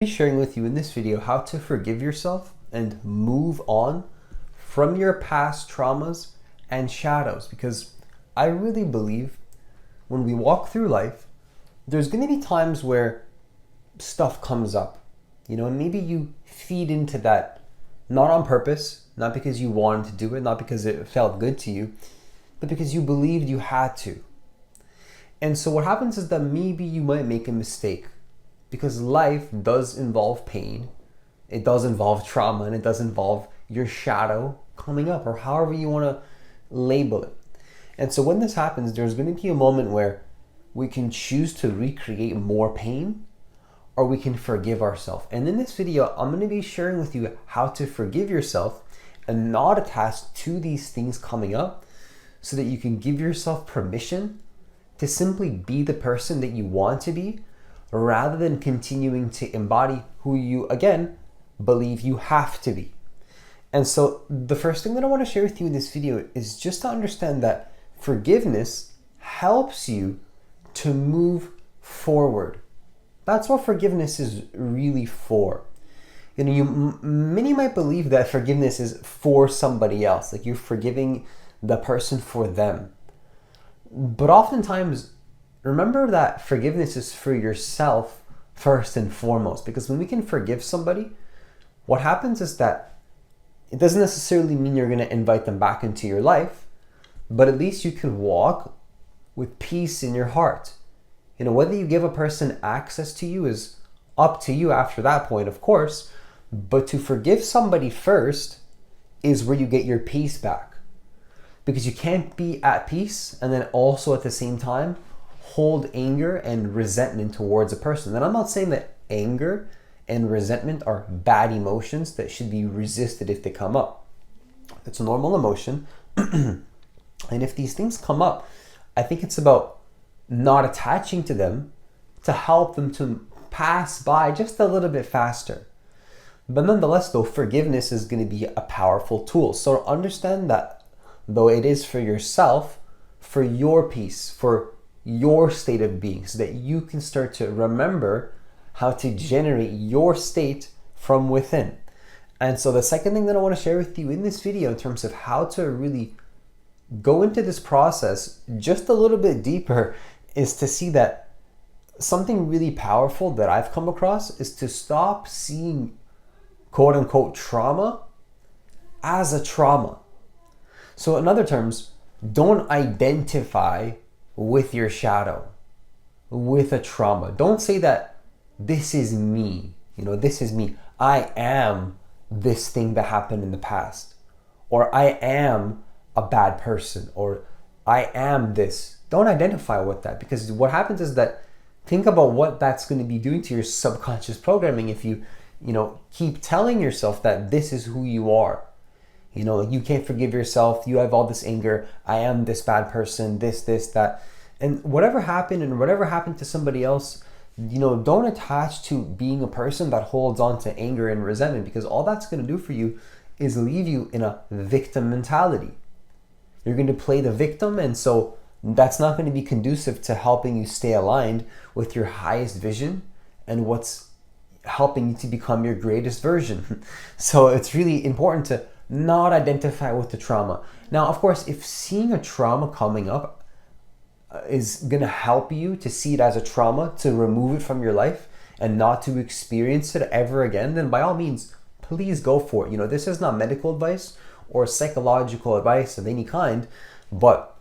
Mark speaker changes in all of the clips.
Speaker 1: Be sharing with you in this video how to forgive yourself and move on from your past traumas and shadows, because I really believe when we walk through life, there's going to be times where stuff comes up, and maybe you feed into that, not on purpose, not because you wanted to do it, not because it felt good to you, but because you believed you had to. And so what happens is that maybe you might make a mistake, because life does involve pain, it does involve trauma, and it does involve your shadow coming up, or however you want to label it. And so when this happens, there's going to be a moment where we can choose to recreate more pain, or we can forgive ourselves. And in this video, I'm going to be sharing with you how to forgive yourself and not attach to these things coming up, so that you can give yourself permission to simply be the person that you want to be, rather than continuing to embody who you, again, believe you have to be. And so the first thing that I want to share with you in this video is just to understand that forgiveness helps you to move forward. That's what forgiveness is really for. Many might believe that forgiveness is for somebody else, like you're forgiving the person for them. But oftentimes, remember that forgiveness is for yourself first and foremost, because when we can forgive somebody, what happens is that it doesn't necessarily mean you're going to invite them back into your life, but at least you can walk with peace in your heart. Whether you give a person access to you is up to you after that point, of course, but to forgive somebody first is where you get your peace back. Because you can't be at peace and then also at the same time hold anger and resentment towards a person. And I'm not saying that anger and resentment are bad emotions that should be resisted if they come up. It's a normal emotion. And if these things come up, I think it's about not attaching to them to help them to pass by just a little bit faster. But nonetheless, though, forgiveness is going to be a powerful tool. So understand that though it is for yourself, for your peace, for your state of being, so that you can start to remember how to generate your state from within. And so the second thing that I want to share with you in this video in terms of how to really go into this process just a little bit deeper is to see that something really powerful that I've come across is to stop seeing quote unquote trauma as a trauma. So in other terms, don't identify with your shadow, with a trauma. Don't say that this is me, this is me. I am this thing that happened in the past, or I am a bad person, or I am this. Don't identify with that, because what happens is that think about what that's going to be doing to your subconscious programming if you, keep telling yourself that this is who you are. Like you can't forgive yourself, you have all this anger, I am this bad person, this, that. And whatever happened to somebody else, don't attach to being a person that holds on to anger and resentment, because all that's going to do for you is leave you in a victim mentality. You're going to play the victim, and so that's not going to be conducive to helping you stay aligned with your highest vision and what's helping you to become your greatest version. So it's really important to not identify with the trauma. Now, of course, if seeing a trauma coming up is going to help you to see it as a trauma, to remove it from your life and not to experience it ever again, then by all means, please go for it. This is not medical advice or psychological advice of any kind, but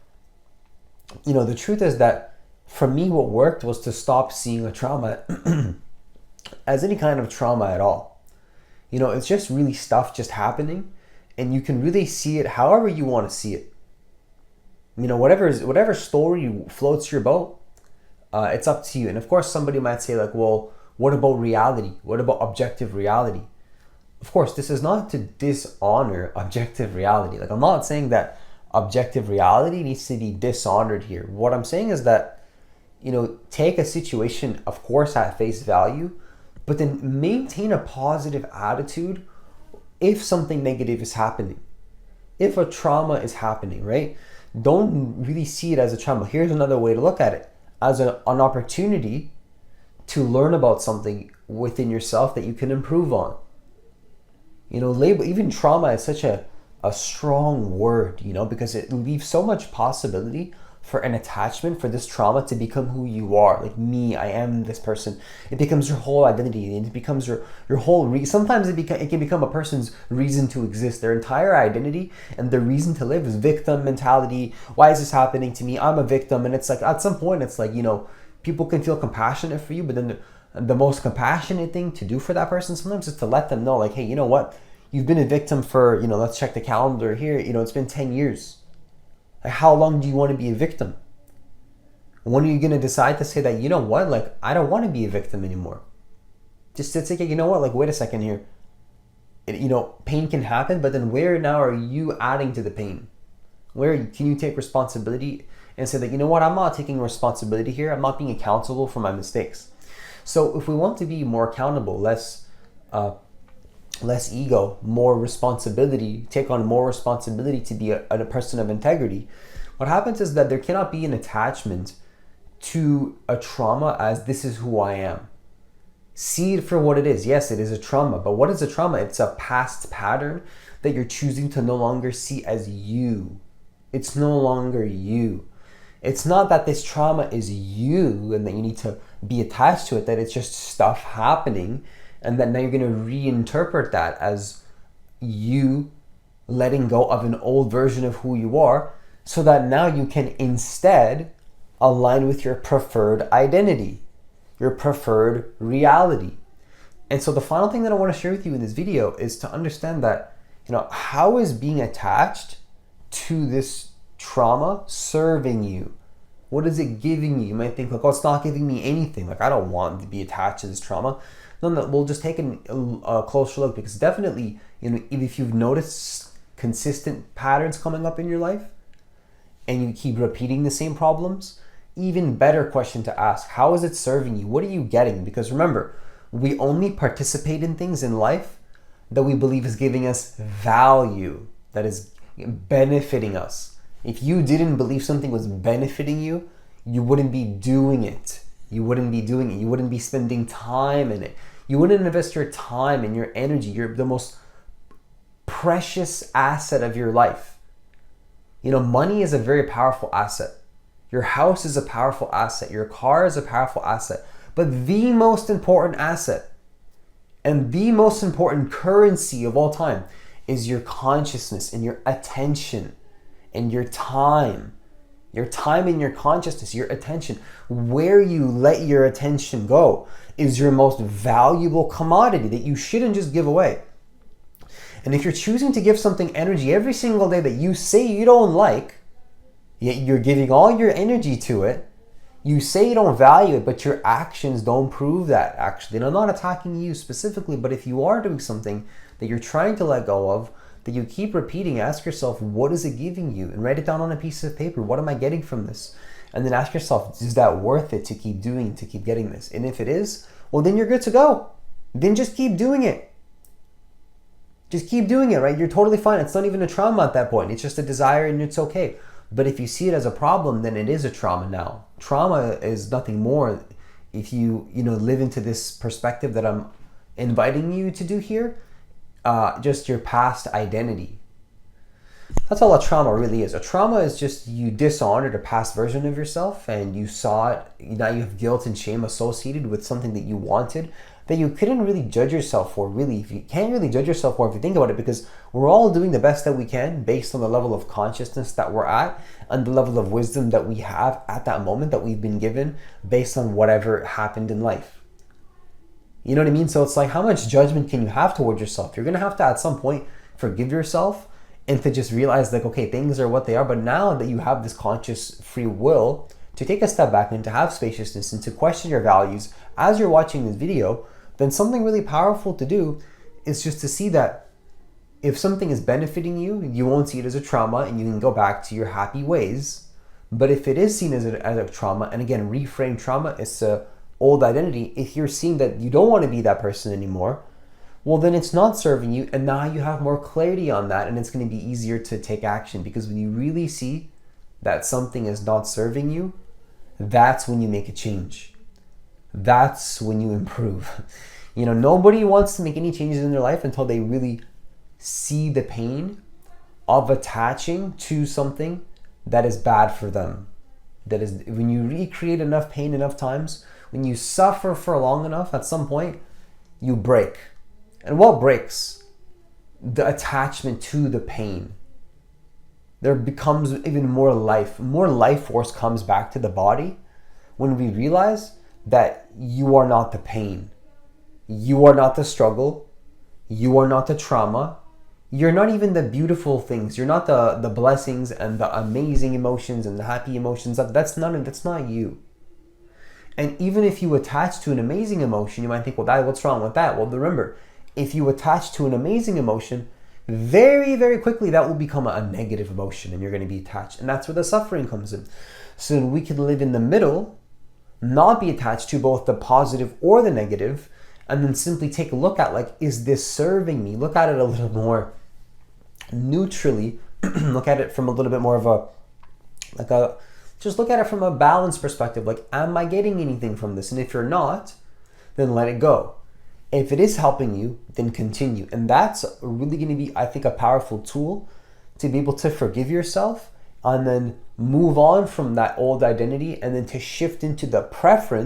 Speaker 1: the truth is that for me, what worked was to stop seeing a trauma as any kind of trauma at all. It's just really stuff just happening, and you can really see it however you want to see it. Whatever story floats your boat, it's up to you. And of course, somebody might say like, well, what about reality? What about objective reality? Of course, this is not to dishonor objective reality. Like, I'm not saying that objective reality needs to be dishonored here. What I'm saying is that, take a situation, of course, at face value, but then maintain a positive attitude if something negative is happening. If a trauma is happening, right? Don't really see it as a trauma. Here's another way to look at it. As an opportunity to learn about something within yourself that you can improve on. Label, even trauma is such a strong word, because it leaves so much possibility for an attachment, for this trauma to become who you are. Like, me, I am this person. It becomes your whole identity, and it becomes your whole sometimes it can become a person's reason to exist. Their entire identity and their reason to live is victim mentality. Why is this happening to me? I'm a victim. And it's like, at some point, it's like, people can feel compassionate for you, but then the most compassionate thing to do for that person sometimes is to let them know, like, hey, you know what? You've been a victim for, let's check the calendar here. It's been 10 years. Like, how long do you want to be a victim? When are you going to decide to say that, you know what? Like, I don't want to be a victim anymore. Just to say, you know what? Like, wait a second here. Pain can happen, but then where now are you adding to the pain? Where can you take responsibility and say that, you know what? I'm not taking responsibility here. I'm not being accountable for my mistakes. So if we want to be more accountable, less ego, more responsibility, take on more responsibility to be a person of integrity, what happens is that there cannot be an attachment to a trauma as this is who I am. See it for what it is. Yes, it is a trauma, but what is a trauma? It's a past pattern that you're choosing to no longer see as you. It's no longer you. It's not that this trauma is you and that you need to be attached to it, that it's just stuff happening, and that now you're going to reinterpret that as you letting go of an old version of who you are, so that now you can instead align with your preferred identity, your preferred reality. And so the final thing that I want to share with you in this video is to understand that, how is being attached to this trauma serving you? What is it giving you? You might think, like, oh, it's not giving me anything. Like, I don't want to be attached to this trauma. No, we'll just take a closer look, because definitely, if you've noticed consistent patterns coming up in your life and you keep repeating the same problems, even better question to ask, how is it serving you? What are you getting? Because remember, we only participate in things in life that we believe is giving us value, that is benefiting us. If you didn't believe something was benefiting you, you wouldn't be doing it. You wouldn't be doing it. You wouldn't be spending time in it. You wouldn't invest your time and your energy. You're the most precious asset of your life. Money is a very powerful asset. Your house is a powerful asset. Your car is a powerful asset. But the most important asset and the most important currency of all time is your consciousness and your attention and your time. Your time and your consciousness, your attention. Where you let your attention go is your most valuable commodity that you shouldn't just give away. And if you're choosing to give something energy every single day that you say you don't like, yet you're giving all your energy to it, you say you don't value it, but your actions don't prove that, actually. And I'm not attacking you specifically, but if you are doing something that you're trying to let go of, that you keep repeating, ask yourself, what is it giving you? And write it down on a piece of paper. What am I getting from this? And then ask yourself, is that worth it to keep doing, to keep getting this? And if it is, well, then you're good to go. Then just keep doing it. Just keep doing it, right? You're totally fine. It's not even a trauma at that point. It's just a desire and it's okay. But if you see it as a problem, then it is a trauma now. Trauma is nothing more if you live into this perspective that I'm inviting you to do here. Just your past identity. That's all a trauma really is. A trauma is just you dishonored a past version of yourself and you saw it. Now you have guilt and shame associated with something that you wanted that you couldn't really judge yourself for. Really, if you can't really judge yourself for if you think about it, because we're all doing the best that we can based on the level of consciousness that we're at and the level of wisdom that we have at that moment that we've been given based on whatever happened in life. You know what I mean? So it's like, how much judgment can you have towards yourself? You're going to have to, at some point, forgive yourself and to just realize, like, okay, things are what they are. But now that you have this conscious free will to take a step back and to have spaciousness and to question your values as you're watching this video, then something really powerful to do is just to see that if something is benefiting you, you won't see it as a trauma and you can go back to your happy ways. But if it is seen as a trauma, and again, reframe trauma, it's a old identity. If you're seeing that you don't want to be that person anymore, well, then it's not serving you, and now you have more clarity on that, and it's going to be easier to take action. Because when you really see that something is not serving you, that's when you make a change. that's when you improve. Nobody wants to make any changes in their life until they really see the pain of attaching to something that is bad for them. That is, when you recreate enough pain enough times, when you suffer for long enough, at some point, you break. And what breaks? The attachment to the pain. There becomes even more life force comes back to the body when we realize that you are not the pain. You are not the struggle. You are not the trauma. You're not even the beautiful things. You're not the blessings and the amazing emotions and the happy emotions. That's not you. And even if you attach to an amazing emotion, you might think, well, what's wrong with that? Well, remember, if you attach to an amazing emotion, very, very quickly that will become a negative emotion and you're going to be attached. And that's where the suffering comes in. So we can live in the middle, not be attached to both the positive or the negative, and then simply take a look at, is this serving me? Look at it a little more neutrally. Look at it from a little bit more of just look at it from a balanced perspective. Am I getting anything from this? And if you're not, then let it go. If it is helping you, then continue. And that's really going to be, I think, a powerful tool to be able to forgive yourself and then move on from that old identity and then to shift into the preference